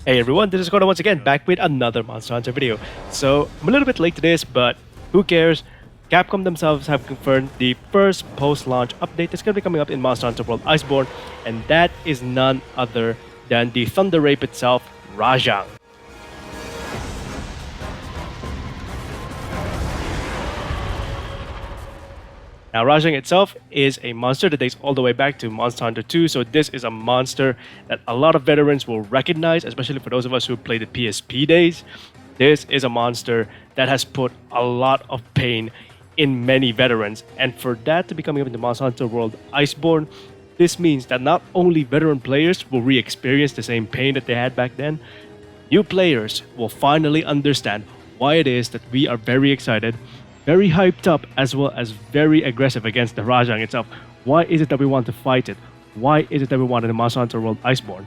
Hey everyone, this is Gordon once again, back with another Monster Hunter video. So, I'm a little bit late to this, but who cares? Capcom themselves have confirmed the first post-launch update that's going to be coming up in Monster Hunter World Iceborne, and that is none other than the Thunder Rape itself, Rajang. Now, Rajang itself is a monster that dates all the way back to Monster Hunter 2, so this is a monster that a lot of veterans will recognize, especially for those of us who played the PSP days. This is a monster that has put a lot of pain in many veterans, and for that to be coming up in the Monster Hunter World Iceborne, this means that not only veteran players will re-experience the same pain that they had back then, new players will finally understand why it is that we are very excited, very hyped up, as well as very aggressive against the Rajang itself. Why is it that we want to fight it? Why is it that we want it in Monster Hunter World Iceborne?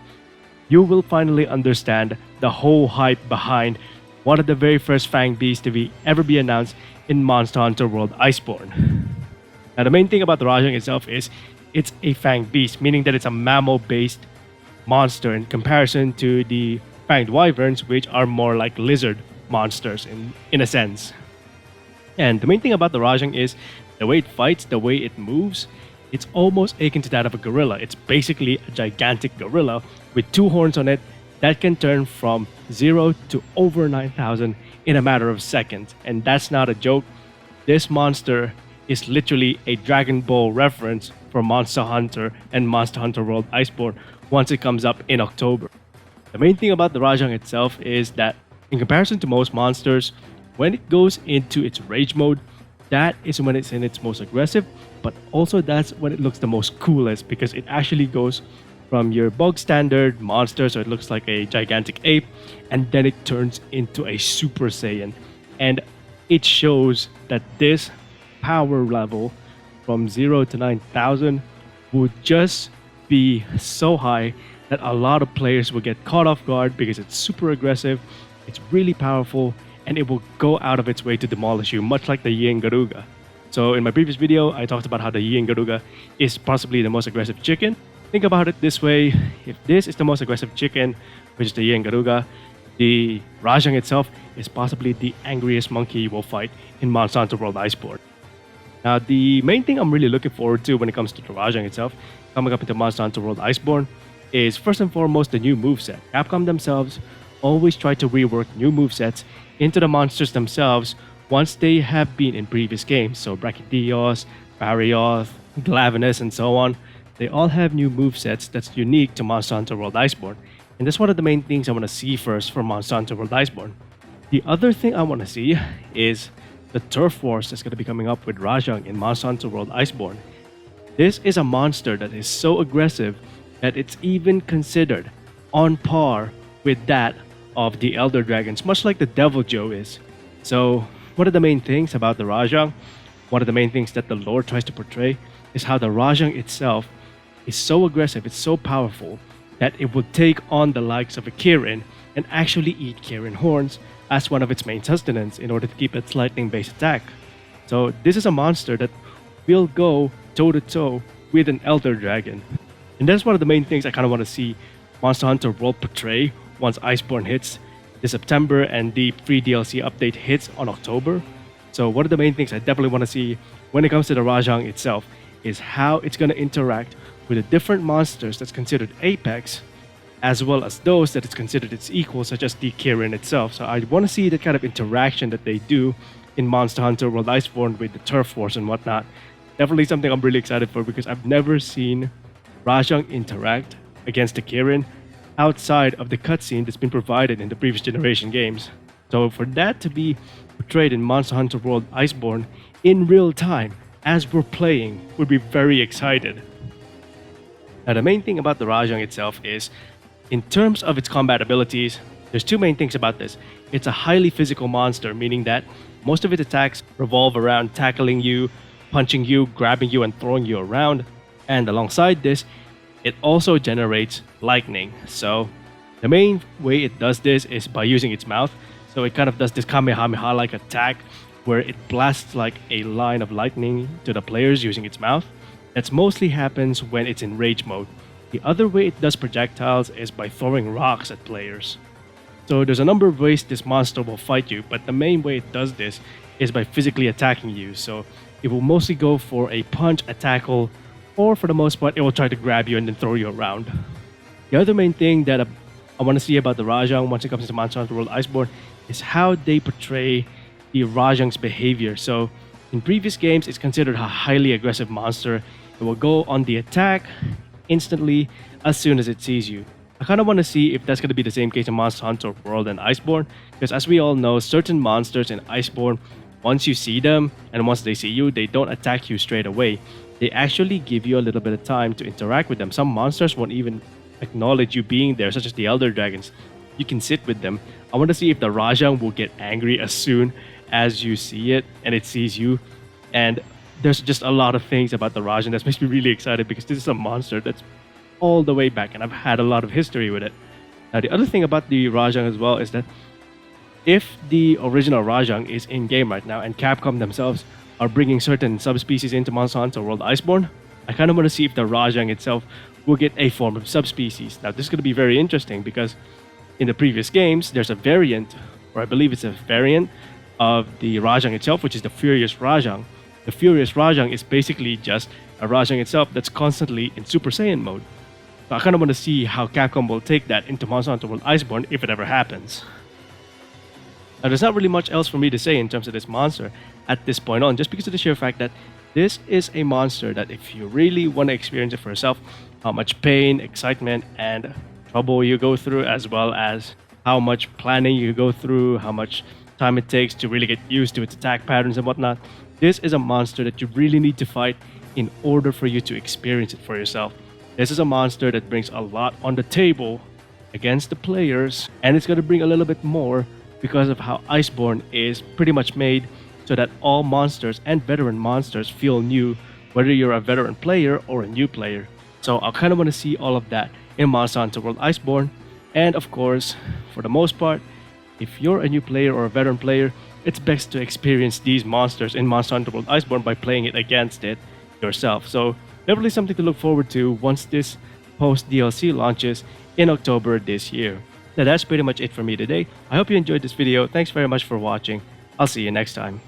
You will finally understand the whole hype behind one of the very first Fang Beasts to ever be announced in Monster Hunter World Iceborne. Now, the main thing about the Rajang itself is it's a Fang Beast, meaning that it's a mammal-based monster in comparison to the Fanged Wyverns, which are more like lizard monsters in a sense. And the main thing about the Rajang is the way it fights, the way it moves, it's almost akin to that of a gorilla. It's basically a gigantic gorilla with two horns on it that can turn from 0 to over 9,000 in a matter of seconds. And that's not a joke. This monster is literally a Dragon Ball reference for Monster Hunter and Monster Hunter World Iceborne once it comes up in October. The main thing about the Rajang itself is that in comparison to most monsters, when it goes into its rage mode, that is when it's in its most aggressive, but also that's when it looks the most coolest because it actually goes from your bog standard monster, so it looks like a gigantic ape, and then it turns into a Super Saiyan. And it shows that this power level from 0 to 9,000 would just be so high that a lot of players will get caught off guard because it's super aggressive, it's really powerful, and it will go out of its way to demolish you, much like the Yin Garuga. So in my previous video, I talked about how the Yin Garuga is possibly the most aggressive chicken. Think about it this way: if this is the most aggressive chicken, which is the Yin Garuga, the Rajang itself is possibly the angriest monkey you will fight in Monster Hunter World Iceborne. Now, the main thing I'm really looking forward to when it comes to the Rajang itself, coming up into Monster Hunter World Iceborne, is first and foremost the new moveset. Capcom themselves always try to rework new movesets into the monsters themselves once they have been in previous games. So Brachydios, Barioth, Glavenus, and so on, they all have new movesets that's unique to Monster Hunter World Iceborne. And that's one of the main things I want to see first for Monster Hunter World Iceborne. The other thing I want to see is the Turf Wars that's going to be coming up with Rajang in Monster Hunter World Iceborne. This is a monster that is so aggressive that it's even considered on par with that of the Elder Dragons, much like the Devil Joe is. So, one of the main things about the Rajang, one of the main things that the lore tries to portray, is how the Rajang itself is so aggressive, it's so powerful, that it will take on the likes of a Kirin and actually eat Kirin horns as one of its main sustenance in order to keep its lightning-based attack. So, this is a monster that will go toe-to-toe with an Elder Dragon. And that's one of the main things I kind of want to see Monster Hunter World portray once Iceborne hits this September and the free DLC update hits on October. So one of the main things I definitely want to see when it comes to the Rajang itself is how it's going to interact with the different monsters that's considered Apex, as well as those that it's considered its equal, such as the Kirin itself. So I want to see the kind of interaction that they do in Monster Hunter World Iceborne with the Turf Wars and whatnot. Definitely something I'm really excited for because I've never seen Rajang interact against the Kirin outside of the cutscene that's been provided in the previous generation games. So for that to be portrayed in Monster Hunter World Iceborne in real time as we're playing would be very excited. Now, the main thing about the Rajang itself is, in terms of its combat abilities, there's two main things about this. It's a highly physical monster, meaning that most of its attacks revolve around tackling you, punching you, grabbing you, and throwing you around. And alongside this, it also generates lightning. So the main way it does this is by using its mouth. So it kind of does this Kamehameha-like attack where it blasts like a line of lightning to the players using its mouth. That mostly happens when it's in rage mode. The other way it does projectiles is by throwing rocks at players. So there's a number of ways this monster will fight you, but the main way it does this is by physically attacking you. So it will mostly go for a punch, a tackle, or for the most part, it will try to grab you and then throw you around. The other main thing that I want to see about the Rajang once it comes to Monster Hunter World Iceborne is how they portray the Rajang's behavior. So in previous games, it's considered a highly aggressive monster. It will go on the attack instantly as soon as it sees you. I kind of want to see if that's going to be the same case in Monster Hunter World and Iceborne, because as we all know, certain monsters in Iceborne, once you see them and once they see you, they don't attack you straight away. They actually give you a little bit of time to interact with them. Some monsters won't even acknowledge you being there, such as the Elder Dragons. You can sit with them. I want to see if the Rajang will get angry as soon as you see it and it sees you. And there's just a lot of things about the Rajang that makes me really excited, because this is a monster that's all the way back and I've had a lot of history with it. Now, the other thing about the Rajang as well is that if the original Rajang is in game right now and Capcom themselves are bringing certain subspecies into Monster Hunter World Iceborne, I kind of want to see if the Rajang itself will get a form of subspecies. Now, this is going to be very interesting because in the previous games, there's a variant, or I believe it's a variant of the Rajang itself, which is the Furious Rajang. The Furious Rajang is basically just a Rajang itself that's constantly in Super Saiyan mode. So I kind of want to see how Capcom will take that into Monster Hunter World Iceborne if it ever happens. Now, there's not really much else for me to say in terms of this monster at this point on, just because of the sheer fact that this is a monster that if you really want to experience it for yourself, how much pain, excitement, and trouble you go through, as well as how much planning you go through, how much time it takes to really get used to its attack patterns and whatnot, this is a monster that you really need to fight in order for you to experience it for yourself. This is a monster that brings a lot on the table against the players, and it's going to bring a little bit more because of how Iceborne is pretty much made so that all monsters and veteran monsters feel new, whether you're a veteran player or a new player. So I kind of want to see all of that in Monster Hunter World Iceborne. And of course, for the most part, if you're a new player or a veteran player, it's best to experience these monsters in Monster Hunter World Iceborne by playing it against it yourself. So definitely something to look forward to once this post DLC launches in October this year. Now that's pretty much it for me today. I hope you enjoyed this video. Thanks very much for watching. I'll see you next time.